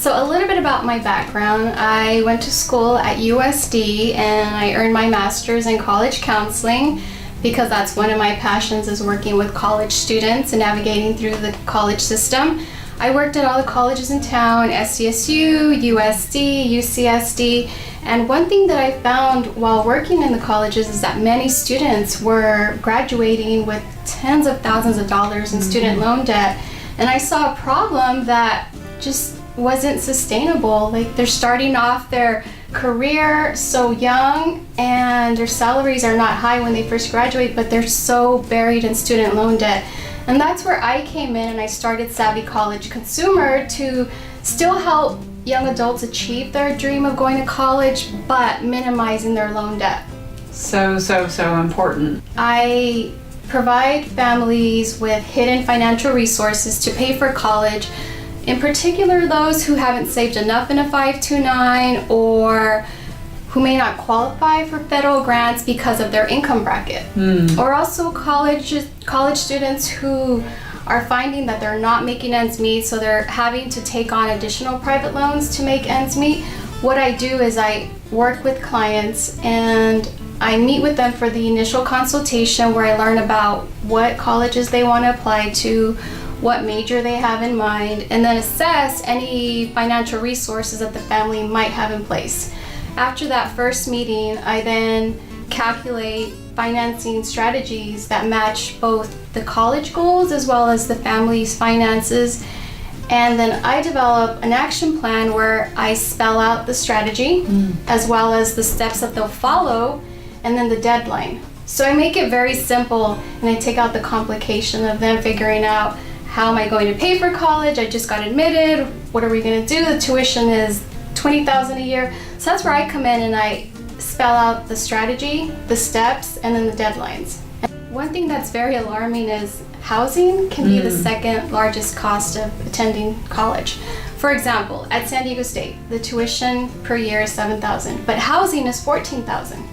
So a little bit about my background. I went to school at USD and I earned my master's in college counseling because that's one of my passions, is working with college students and navigating through the college system. I worked at all the colleges in town, SCSU, USD, UCSD, and one thing that I found while working in the colleges is that many students were graduating with tens of thousands of dollars in student loan debt, and I saw a problem that just wasn't sustainable. Like, they're starting off their career so young and their salaries are not high when they first graduate, but they're so buried in student loan debt. And that's where I came in, and I started Savvy College Consumer to still help young adults achieve their dream of going to college, but minimizing their loan debt. So important. I provide families with hidden financial resources to pay for college, in particular those who haven't saved enough in a 529 or who may not qualify for federal grants because of their income bracket. Or also college students who are finding that they're not making ends meet, so they're having to take on additional private loans to make ends meet. What I do is I work with clients and I meet with them for the initial consultation, where I learn about what colleges they want to apply to, what major they have in mind, and then assess any financial resources that the family might have in place. After that first meeting, I then calculate financing strategies that match both the college goals as well as the family's finances. And then I develop an action plan where I spell out the strategy as well as the steps that they'll follow, and then the deadline. So I make it very simple, and I take out the complication of them figuring out, how am I going to pay for college? I just got admitted. What are we going to do? The tuition is $20,000 a year. So that's where I come in and I spell out the strategy, the steps, and then the deadlines. And one thing that's very alarming is housing can be the second largest cost of attending college. For example, at San Diego State, the tuition per year is $7,000, but housing is $14,000.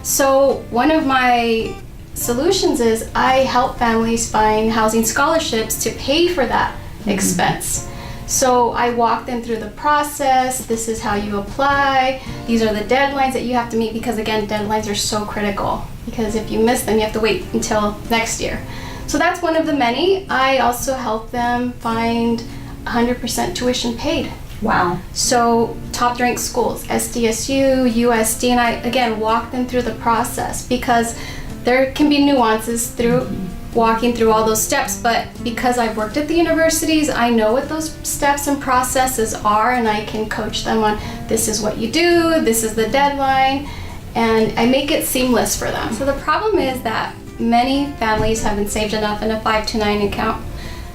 So one of my solutions is I help families find housing scholarships to pay for that expense. So I walk them through the process. This is how you apply. These are the deadlines that you have to meet, because again, deadlines are so critical, because if you miss them, you have to wait until next year. So that's one of the many. I also help them find 100% tuition paid. Wow. So top ranked schools, SDSU, USD, and I again walk them through the process, because there can be nuances through walking through all those steps, but because I've worked at the universities, I know what those steps and processes are, and I can coach them on, this is what you do, this is the deadline, and I make it seamless for them. So the problem is that many families haven't saved enough in a 529 account,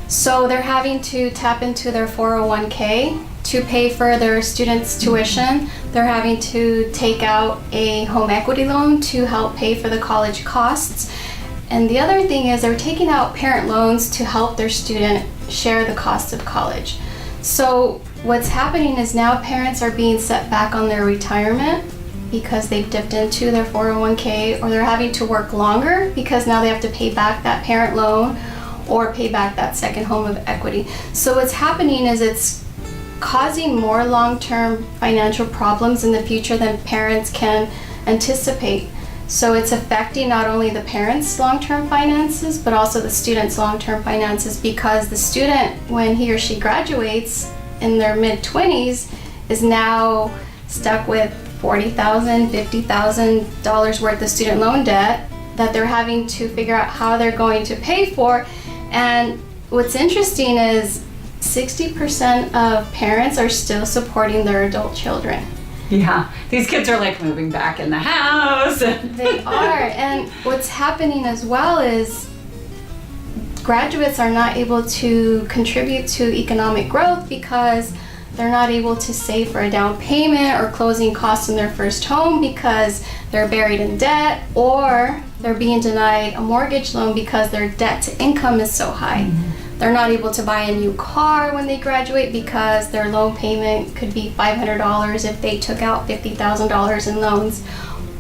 so they're having to tap into their 401k to pay for their students' tuition. They're having to take out a home equity loan to help pay for the college costs. And the other thing is they're taking out parent loans to help their student share the cost of college. So what's happening is now parents are being set back on their retirement because they've dipped into their 401k, or they're having to work longer because now they have to pay back that parent loan or pay back that second home of equity. So what's happening is it's causing more long-term financial problems in the future than parents can anticipate. So it's affecting not only the parents' long-term finances, but also the students' long-term finances, because the student, when he or she graduates in their mid-20s, is now stuck with $40,000, $50,000 worth of student loan debt that they're having to figure out how they're going to pay for. And what's interesting is 60% of parents are still supporting their adult children. Yeah, these kids are like moving back in the house. They are, and what's happening as well is graduates are not able to contribute to economic growth because they're not able to save for a down payment or closing costs in their first home because they're buried in debt, or they're being denied a mortgage loan because their debt to income is so high. They're not able to buy a new car when they graduate because their loan payment could be $500 if they took out $50,000 in loans.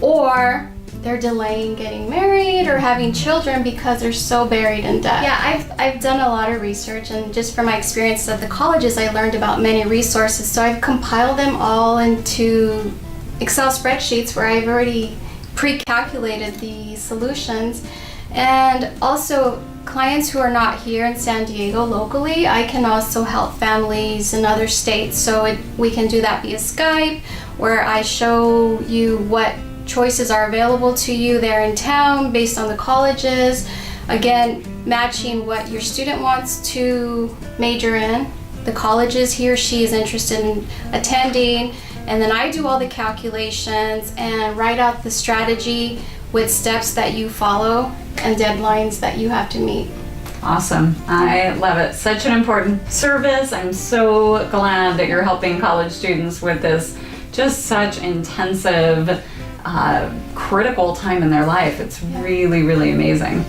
Or they're delaying getting married or having children because they're so buried in debt. Yeah, I've done a lot of research, and just from my experience at the colleges, I learned about many resources. So I've compiled them all into Excel spreadsheets where I've already pre-calculated the solutions. And also, clients who are not here in San Diego locally, I can also help families in other states. So we can do that via Skype, where I show you what choices are available to you there in town based on the colleges. Again, matching what your student wants to major in, the colleges he or she is interested in attending, and then I do all the calculations and write out the strategy with steps that you follow and deadlines that you have to meet. Awesome. I love it. Such an important service. I'm so glad that you're helping college students with this just such intensive, critical time in their life. It's really, really amazing.